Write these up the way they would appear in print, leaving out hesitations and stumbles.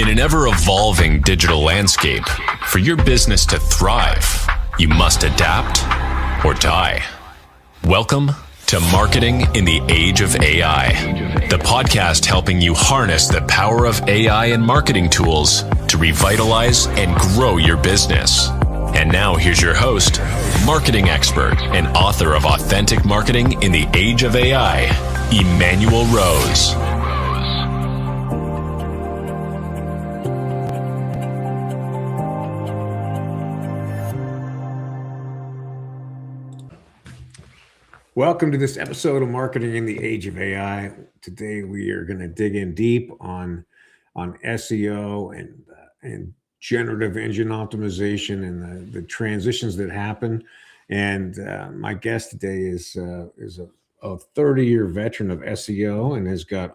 In an ever-evolving digital landscape, for your business to thrive, you must adapt or die. Welcome to Marketing in the Age of AI, the podcast helping you harness the power of AI and marketing tools to revitalize and grow your business. And now here's your host, marketing expert and author of Authentic Marketing in the Age of AI, Emmanuel Rose. Welcome to this episode of Marketing in the Age of AI. Today we are going to dig in deep on SEO and generative engine optimization and the transitions that happen. And my guest today is a 30-year veteran of SEO and has got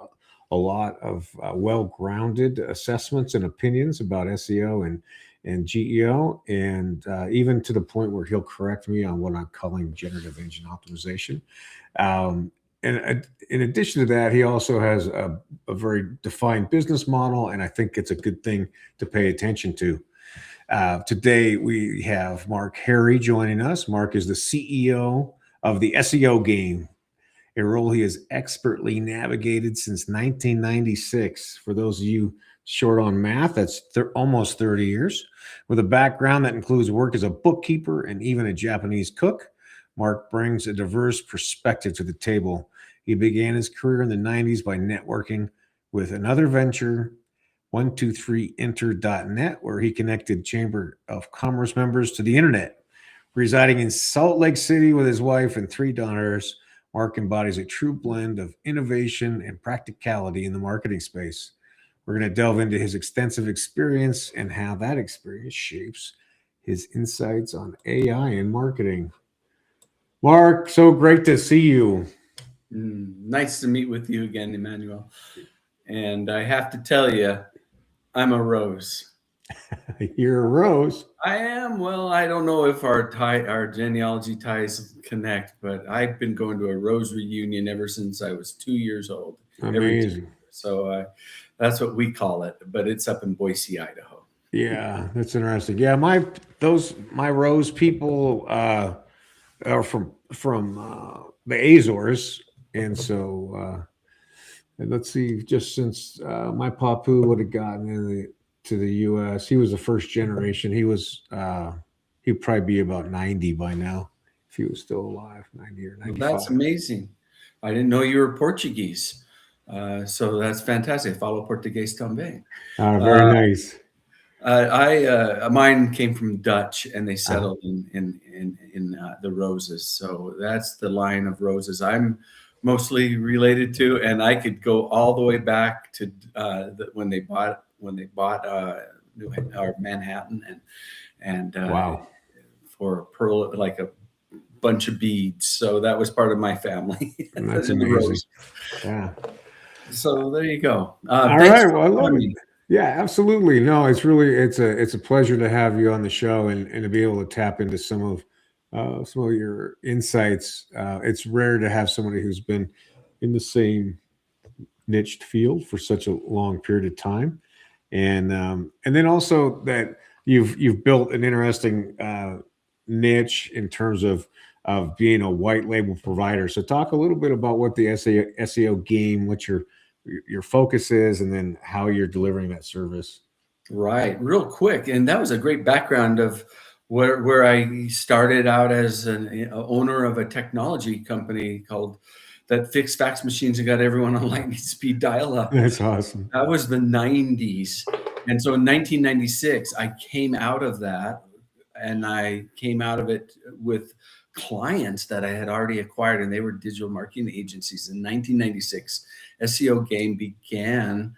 a lot of well-grounded assessments and opinions about SEO and GEO, and even to the point where he'll correct me on what I'm calling generative engine optimization. And in addition to that, he also has a very defined business model, and I think it's a good thing to pay attention to. Today, we have Mark Herre joining us. Mark is the CEO of the SEO Game, a role he has expertly navigated since 1996. For those of you short on math, that's almost 30 years. With a background that includes work as a bookkeeper and even a Japanese cook, Mark brings a diverse perspective to the table. He began his career in the 90s by networking with another venture, 123enter.net, where he connected Chamber of Commerce members to the internet. Residing in Salt Lake City with his wife and 3 daughters, Mark embodies a true blend of innovation and practicality in the marketing space. We're going to delve into his extensive experience and how that experience shapes his insights on AI and marketing. Mark, so great to see you. Nice to meet with you again, Emmanuel. And I have to tell you, I'm a rose. You're a rose. I am. Well, I don't know if our genealogy ties connect, but I've been going to a rose reunion ever since I was 2 years old. Amazing. So that's what we call it, but it's up in Boise, Idaho. Yeah, that's interesting. Yeah, my rose people are from the Azores, and so let's see. Just since my papu would have gotten to the U.S., he was the first generation. He'd probably be about 90 by now if he was still alive, 90 or 95. Well, that's amazing. I didn't know you were Portuguese. So that's fantastic. Falo Português também. Very nice. Mine came from Dutch, and they settled in the Roses. So that's the line of roses I'm mostly related to, and I could go all the way back to when they bought Manhattan and wow, for a pearl, like a bunch of beads. So that was part of my family. That's amazing. Yeah. So there you go. All right. Well, I love it. Yeah, absolutely. No, it's a pleasure to have you on the show and to be able to tap into some of your insights. It's rare to have somebody who's been in the same niched field for such a long period of time, and then also that you've built an interesting niche in terms of being a white label provider. So talk a little bit about what the SEO Game, what your focus is, and then how you're delivering that service. Right, real quick. And that was a great background of where I started out as an owner of a technology company that fixed fax machines and got everyone on lightning speed dial-up. That's awesome. That was the 90s. And so in 1996, I came out of that, and I came out of it with clients that I had already acquired, and they were digital marketing agencies. In 1996, SEO Game began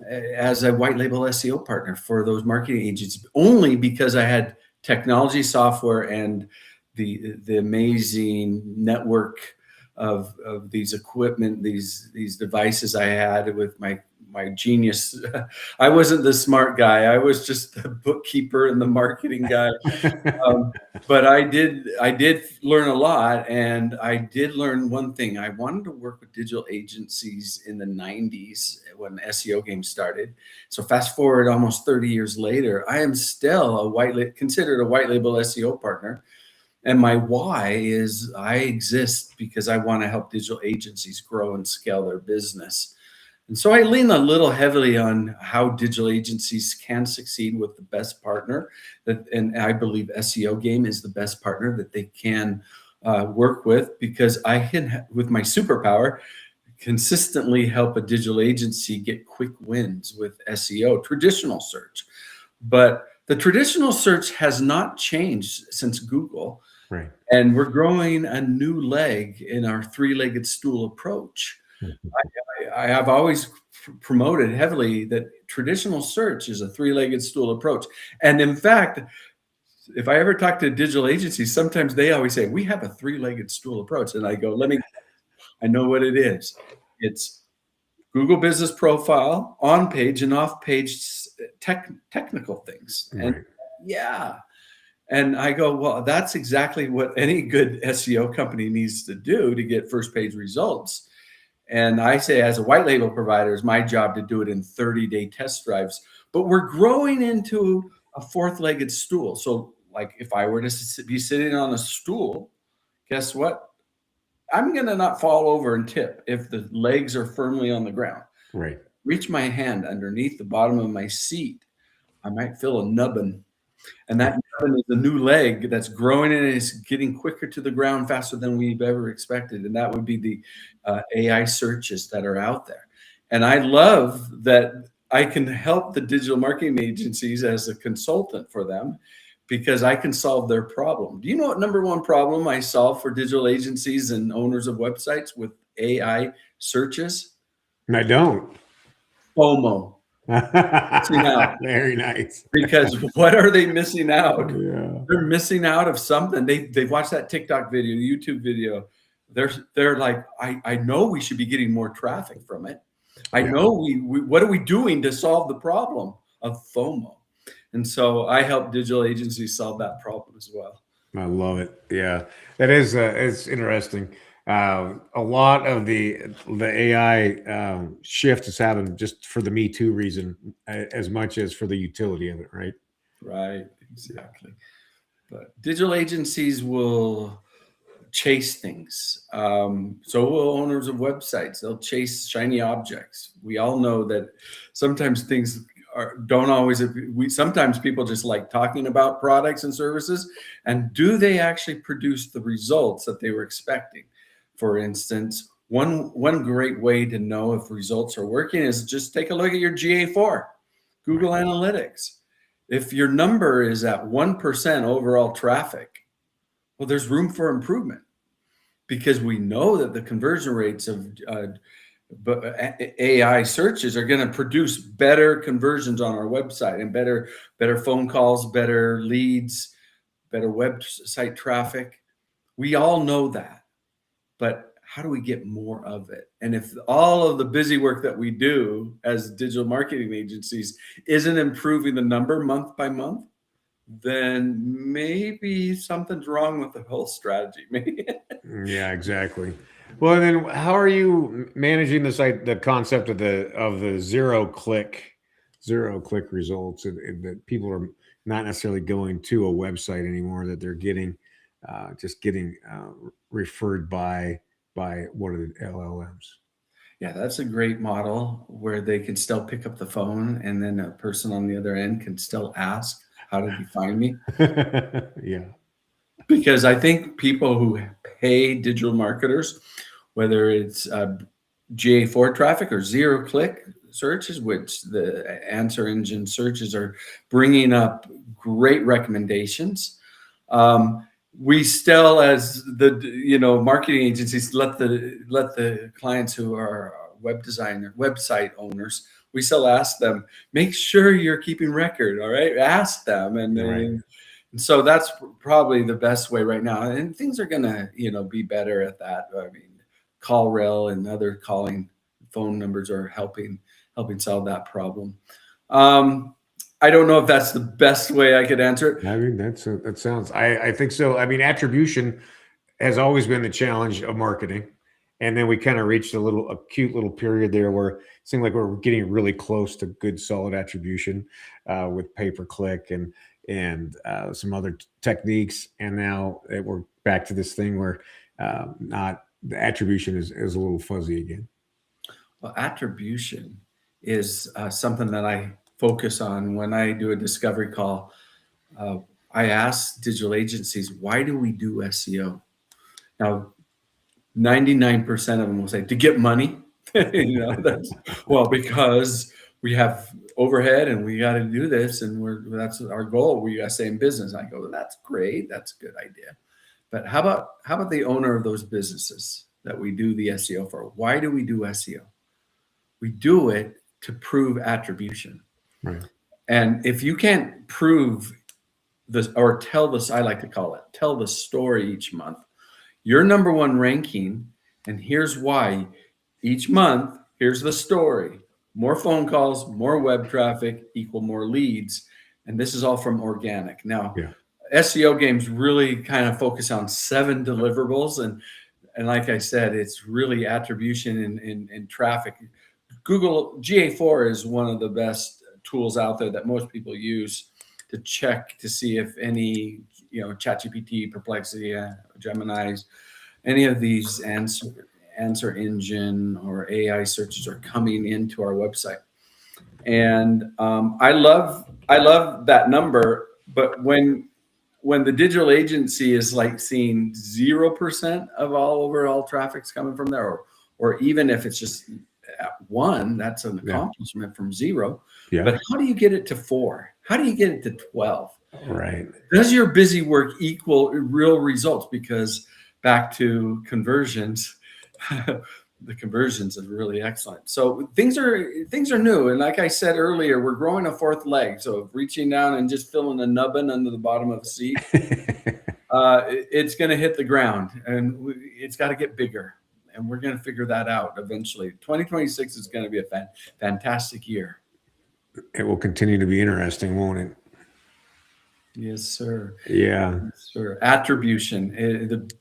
as a white label SEO partner for those marketing agencies, only because I had technology software and the amazing network of these equipment, these devices I had with my my genius. I wasn't the smart guy. I was just the bookkeeper and the marketing guy. But I did learn a lot, and I did learn one thing. I wanted to work with digital agencies in the 90s when SEO game started. So fast forward almost 30 years later, I am still considered a white label SEO partner. And my why is I exist because I want to help digital agencies grow and scale their business. And so I lean a little heavily on how digital agencies can succeed with the best partner. And I believe SEO Game is the best partner that they can work with, because I can, with my superpower, consistently help a digital agency get quick wins with SEO, traditional search. But the traditional search has not changed since Google. Right. And we're growing a new leg in our three-legged stool approach. I have always promoted heavily that traditional search is a three-legged stool approach. And in fact, if I ever talk to digital agencies, sometimes they always say, we have a three-legged stool approach. And I go, I know what it is. It's Google Business Profile, on-page and off-page technical things. And yeah. And I go, well, that's exactly what any good SEO company needs to do to get first-page results. And I say, as a white label provider, it's my job to do it in 30-day test drives. But we're growing into a fourth-legged stool. So like if I were to be sitting on a stool, guess what? I'm going to not fall over and tip if the legs are firmly on the ground. Right. Reach my hand underneath the bottom of my seat. I might feel a nubbin. And that nubbin is a new leg that's growing and is getting quicker to the ground faster than we've ever expected. And that would be the AI searches that are out there. And I love that I can help the digital marketing agencies as a consultant for them, because I can solve their problem. Do you know what number one problem I solve for digital agencies and owners of websites with AI searches? I don't. FOMO. Very nice. Because what are they missing out? Yeah. They're missing out of something. They watched that TikTok video, YouTube video. They're like, I know we should be getting more traffic from it. I know we what are we doing to solve the problem of FOMO? And so I help digital agencies solve that problem as well. I love it. Yeah, that is it's interesting. A lot of the AI shift has happened just for the Me Too reason, as much as for the utility of it, right? Right, exactly. But digital agencies will chase things. So will owners of websites. They'll chase shiny objects. We all know that sometimes things don't always. Sometimes people just like talking about products and services, and do they actually produce the results that they were expecting? For instance, one great way to know if results are working is just take a look at your GA4, Google Analytics. If your number is at 1% overall traffic, well, there's room for improvement, because we know that the conversion rates of AI searches are going to produce better conversions on our website, and better phone calls, better leads, better website traffic. We all know that. But how do we get more of it? And if all of the busy work that we do as digital marketing agencies isn't improving the number month by month, then maybe something's wrong with the whole strategy. Yeah, exactly. Well, then how are you managing the concept of the zero click results, and that people are not necessarily going to a website anymore, that they're getting referred by one of the LLMs? Yeah, that's a great model, where they can still pick up the phone, and then a person on the other end can still ask, how did you find me? Yeah. Because I think people who pay digital marketers, whether it's GA4 traffic or zero click searches, which the answer engine searches are bringing up great recommendations. We still, as the marketing agencies, let the clients who are website owners, we still ask them, make sure you're keeping record. All right, ask them, and so that's probably the best way right now. And things are gonna be better at that. I mean, CallRail and other calling phone numbers are helping helping solve that problem. I don't know if that's the best way I could answer it. I mean, that sounds. I think so. I mean, attribution has always been the challenge of marketing, and then we kind of reached a cute little period there where it seemed like we were getting really close to good, solid attribution with pay per click and some other techniques, and now we're back to this thing where not the attribution is a little fuzzy again. Well, attribution is something that I focus on when I do a discovery call. I ask digital agencies, why do we do SEO? Now, 99% of them will say, to get money. Well, because we have overhead and we got to do this, and that's our goal. We got to stay in business. I go, that's great. That's a good idea. But how about the owner of those businesses that we do the SEO for? Why do we do SEO? We do it to prove attribution. Right. And if you can't prove this, or tell this, I like to call it, tell the story each month, your number one ranking, and here's why. Each month, here's the story. More phone calls, more web traffic equal more leads. And this is all from organic. Now, SEO games really kind of focus on 7 deliverables. And like I said, it's really attribution and traffic. Google GA4 is one of the best tools out there that most people use to check to see if any, ChatGPT, Perplexity, Gemini's, any of these answer engine or AI searches are coming into our website. And I love that number, but when the digital agency is like seeing 0% of all overall traffic's coming from there, or even if it's just at 1, that's an accomplishment from 0. Yeah. But how do you get it to 4? How do you get it to 12? Right. Does your busy work equal real results? Because back to conversions, the conversions are really excellent. So things are new. And like I said earlier, we're growing a 4th leg. So reaching down and just filling a nubbin under the bottom of the seat, it's going to hit the ground, and it's got to get bigger. And we're going to figure that out eventually. 2026 is going to be a fantastic year. It will continue to be interesting, won't it? Yes, sir. Yeah. Yes, sir. Attribution.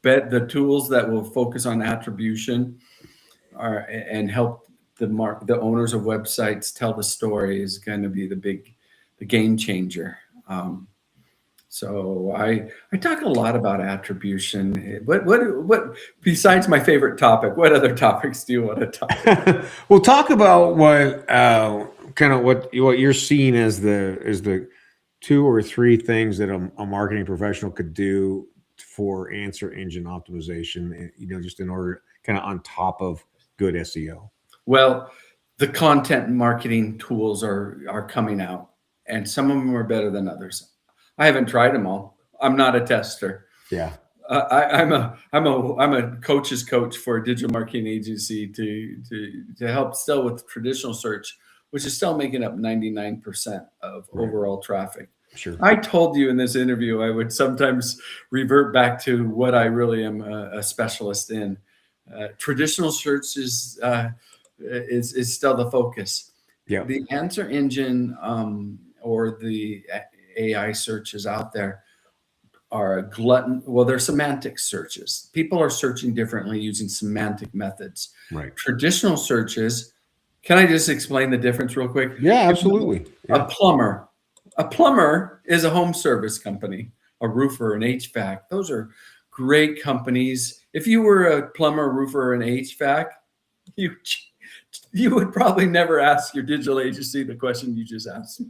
The tools that will focus on attribution and help the owners of websites tell the story is going to be the game changer. So I talk a lot about attribution. What besides my favorite topic? What other topics do you want to talk about? We'll talk about what what you're seeing as the 2 or 3 things that a marketing professional could do for answer engine optimization. Just in order, kind of on top of good SEO. Well, the content marketing tools are coming out, and some of them are better than others. I haven't tried them all. I'm not a tester. Yeah. I'm a coach's coach for a digital marketing agency to help still with traditional search, which is still making up 99% of overall traffic. Sure. I told you in this interview I would sometimes revert back to what I really am a specialist in. Traditional search is still the focus. Yeah. The answer engine or the AI searches out there are a glutton. Well, they're semantic searches. People are searching differently using semantic methods. Right. Traditional searches. Can I just explain the difference real quick? Yeah, absolutely. Yeah. A plumber is a home service company. A roofer, an HVAC. Those are great companies. If you were a plumber, roofer, and HVAC, you would probably never ask your digital agency the question you just asked me.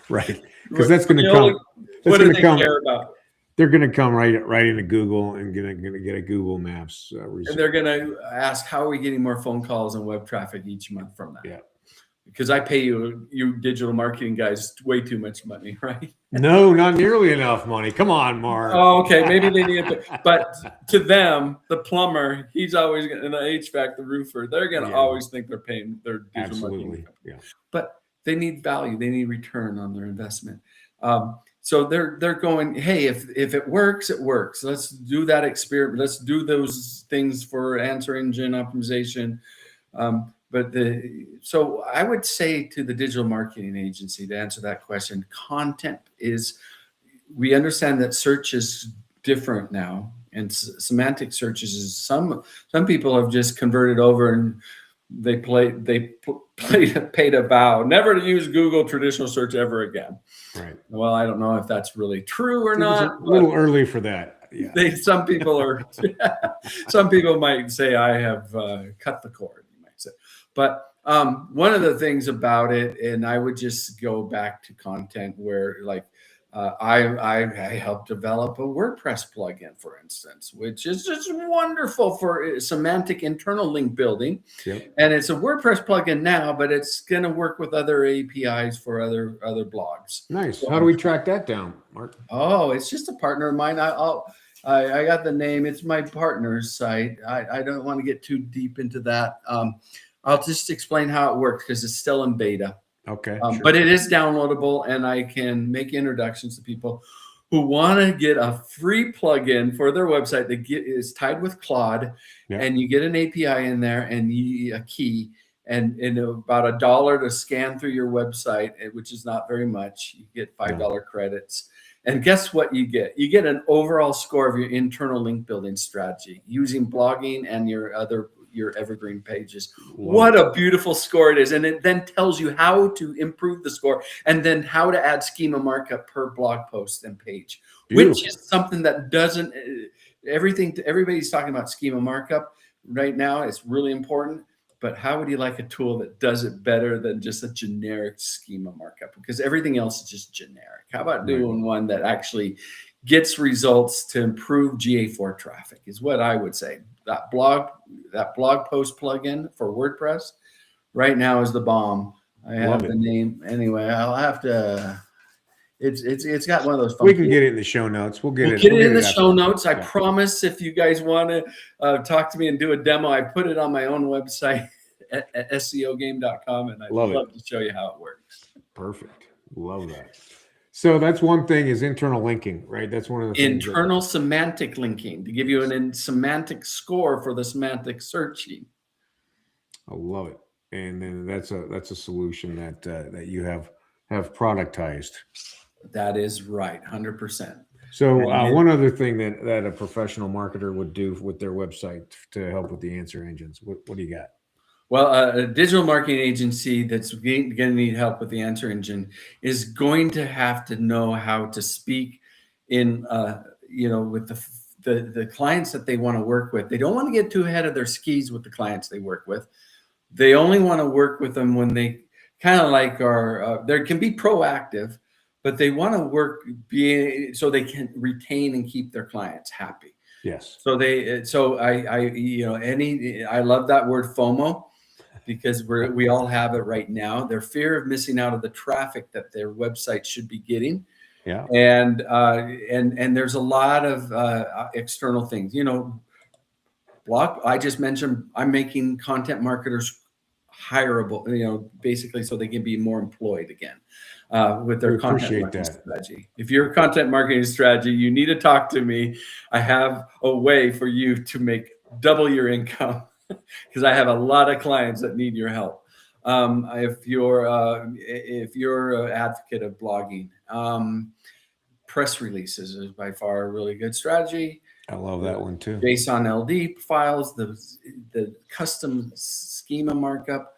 Right, because that's going to come. What do they care about? They're going to come right into Google and going to get a Google Maps result. And they're going to ask, how are we getting more phone calls and web traffic each month from that? Yeah. Because I pay you digital marketing guys way too much money, right? No, not nearly enough money. Come on, Mark. Oh, okay. Maybe they need it. But to them, the plumber, he's always going to, the HVAC, the roofer, they're going to always think they're paying their digital marketing company. Yeah. But they need value. They need return on their investment. So they're going, hey, if it works, it works. Let's do that experiment. Let's do those things for answer engine optimization. So I would say to the digital marketing agency, to answer that question, content is, we understand that search is different now, and semantic searches is some people have just converted over, and they paid a vow never to use Google traditional search ever again. Right. Well, I don't know if that's really true or It's not. a little early for that. Yeah. Some people might say I have cut the cord, you might say. But one of the things about it, and I would just go back to content where, like, I helped develop a WordPress plugin, for instance, which is just wonderful for semantic internal link building. Yep. And it's a WordPress plugin now, but it's going to work with other APIs for other blogs. Nice. How do we track that down, Mark? Oh, it's just a partner of mine. I got the name. It's my partner's site. I don't want to get too deep into that. I'll just explain how it works because it's still in beta. Okay. Sure. But it is downloadable, and I can make introductions to people who want to get a free plugin for their website that is tied with Claude, and you get an API in there and a key, and about $1 to scan through your website, which is not very much. You get $5 credits. And guess what you get? You get an overall score of your internal link building strategy using blogging and your evergreen pages. What a beautiful score it is. And it then tells you how to improve the score, and then how to add schema markup per blog post and page, which is something that doesn't, everybody's talking about schema markup right now. It's really important. But how would you like a tool that does it better than just a generic schema markup? Because everything else is just generic. How about doing one that actually gets results to improve GA4 traffic is what I would say. That blog post plugin for WordPress right now is the bomb. I have the name. Anyway, I'll have to, it's got one of those. We can get it in the show notes. We'll get it in the show notes. I promise, if you guys want to talk to me and do a demo, I put it on my own website at SEOgame.com, and I'd love to show you how it works. Perfect. Love that. So that's one thing, is internal linking, right? That's one of the things. Internal semantic linking, to give you a semantic score for the semantic searching. I love it. And then that's a solution that you have productized. That is right, 100%. So one other thing that a professional marketer would do with their website to help with the answer engines, what do you got? Well, a digital marketing agency that's going to need help with the answer engine is going to have to know how to speak in, with the clients that they want to work with. They don't want to get too ahead of their skis with the clients they work with. They only want to work with them when they kind of like they can be proactive, but they want to work so they can retain and keep their clients happy. Yes. So I love that word FOMO, because we all have it right now. Their fear of missing out of the traffic that their website should be getting. Yeah. And there's a lot of external things, I just mentioned, I'm making content marketers hireable, basically so they can be more employed again with their content marketing strategy. If you're a content marketing strategy, you need to talk to me. I have a way for you to make double your income, because I have a lot of clients that need your help. If you're an advocate of blogging, press releases is by far a really good strategy. I love that one too. JSON LD files, the custom schema markup.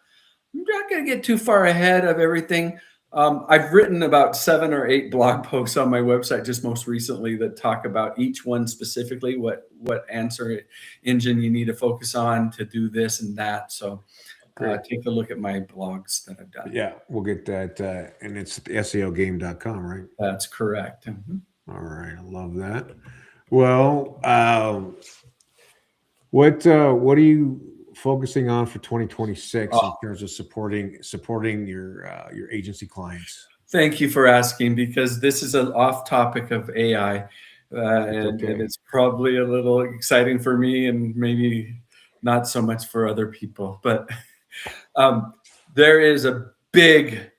I'm not going to get too far ahead of everything. I've written about 7 or 8 blog posts on my website just most recently that talk about each one specifically, what answer engine you need to focus on to do this and that. So take a look at my blogs that I've done. Yeah, we'll get that. And it's SEOgame.com, right? That's correct. Mm-hmm. All right. I love that. Well, what are you focusing on for 2026 in terms of supporting your agency clients? Thank you for asking, because this is an off topic of AI, and it's probably a little exciting for me and maybe not so much for other people. But there is a big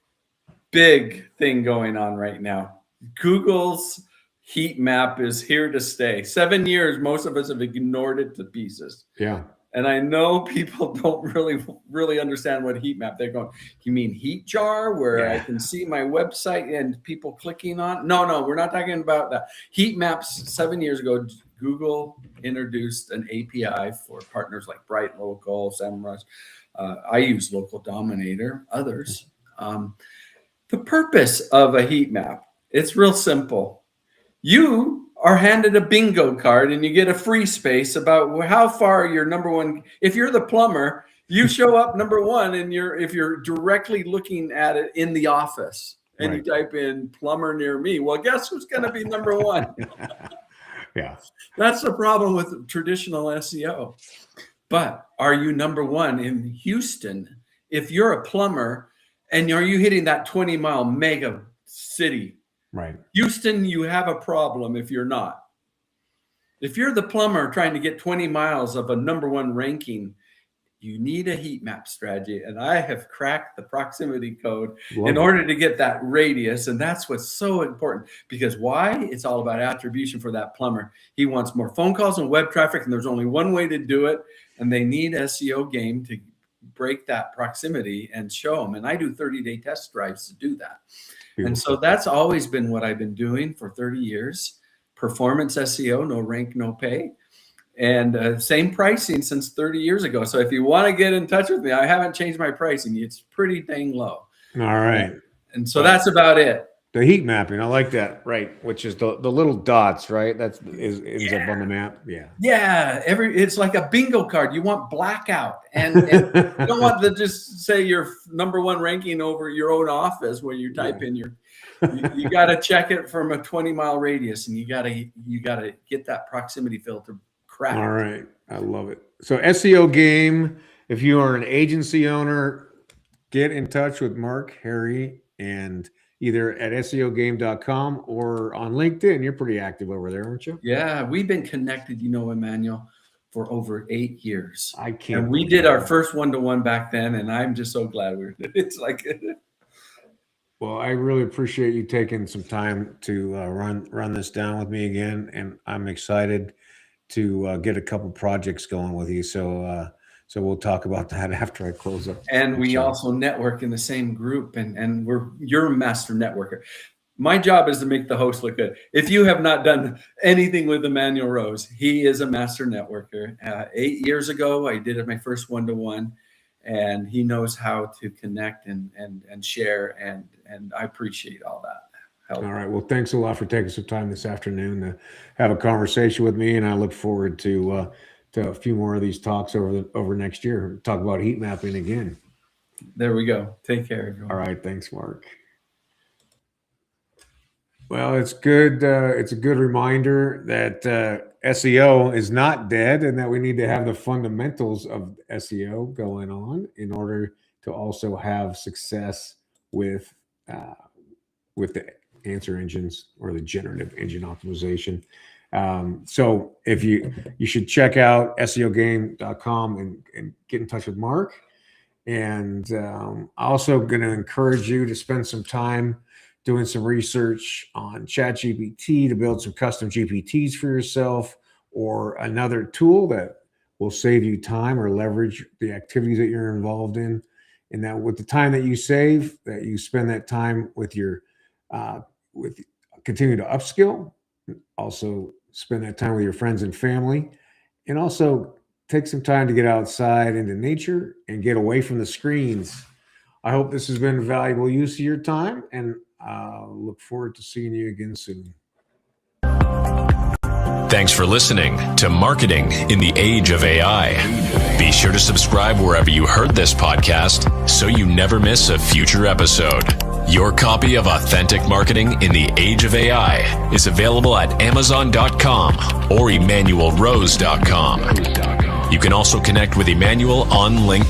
thing going on right now. Google's heat map is here to stay. 7 years, most of us have ignored it to pieces. Yeah. And I know people don't really understand what heat map. They're going, you mean heat jar where I can see my website and people clicking on? No, we're not talking about that. Heat maps, 7 years ago, Google introduced an API for partners like Bright Local, SEMrush. I use Local Dominator, others. The purpose of a heat map, it's real simple. You are handed a bingo card and you get a free space about how far you're number one. If you're the plumber, you show up number one, and if you're directly looking at it in the office and you type in plumber near me, well, guess who's going to be number one? Yeah. That's the problem with traditional SEO. But are you number one in Houston? If you're a plumber and are you hitting that 20-mile mega city? Right. Houston, you have a problem if you're not. If you're the plumber trying to get 20 miles of a number one ranking, you need a heat map strategy. And I have cracked the proximity code in order to get that radius. And that's what's so important. Because why? It's all about attribution for that plumber. He wants more phone calls and web traffic, and there's only one way to do it. And they need SEO game to break that proximity and show them. And I do 30-day test drives to do that. And so that's always been what I've been doing for 30 years. Performance SEO, no rank, no pay. And same pricing since 30 years ago. So if you want to get in touch with me, I haven't changed my pricing. It's pretty dang low. All right. And so that's about it. The heat mapping, I like that. Right, which is the little dots, right? Ends up on the map. Yeah. Yeah. It's like a bingo card. You want blackout, and you don't want to just say your number one ranking over your own office where you type in your. You got to check it from a 20-mile radius, and you got to get that proximity filter cracked. All right, I love it. So SEO game. If you are an agency owner, get in touch with Mark, Harry, and either at SEOgame.com or on LinkedIn. You're pretty active over there, aren't you? Yeah, we've been connected, Emmanuel, for over 8 years. I can't. And we did our first one-to-one back then, and I'm just so glad it's like. Well, I really appreciate you taking some time to run this down with me again, and I'm excited to get a couple projects going with you. So we'll talk about that after I close up. And we also network in the same group, and you're a master networker. My job is to make the host look good. If you have not done anything with Emmanuel Rose, he is a master networker. 8 years ago, I did my first one-to-one, and he knows how to connect and share, and I appreciate all that help. All right. Well, thanks a lot for taking some time this afternoon to have a conversation with me, and I look forward to a few more of these talks over next year. Talk about heat mapping again. There we go. Take care, everyone. All right. Thanks, Mark. Well, it's good. It's a good reminder that SEO is not dead, and that we need to have the fundamentals of SEO going on in order to also have success with the answer engines or the generative engine optimization. So if you should check out SEOgame.com and get in touch with Mark. And also going to encourage you to spend some time doing some research on ChatGPT to build some custom GPTs for yourself, or another tool that will save you time or leverage the activities that you're involved in. And that with the time that you save, that you spend that time with continue to upskill, also spend that time with your friends and family, and also take some time to get outside into nature and get away from the screens. I hope this has been a valuable use of your time, and look forward to seeing you again soon. Thanks for listening to Marketing in the Age of AI. Be sure to subscribe wherever you heard this podcast so you never miss a future episode. Your copy of Authentic Marketing in the Age of AI is available at Amazon.com or EmmanuelRose.com. You can also connect with Emmanuel on LinkedIn.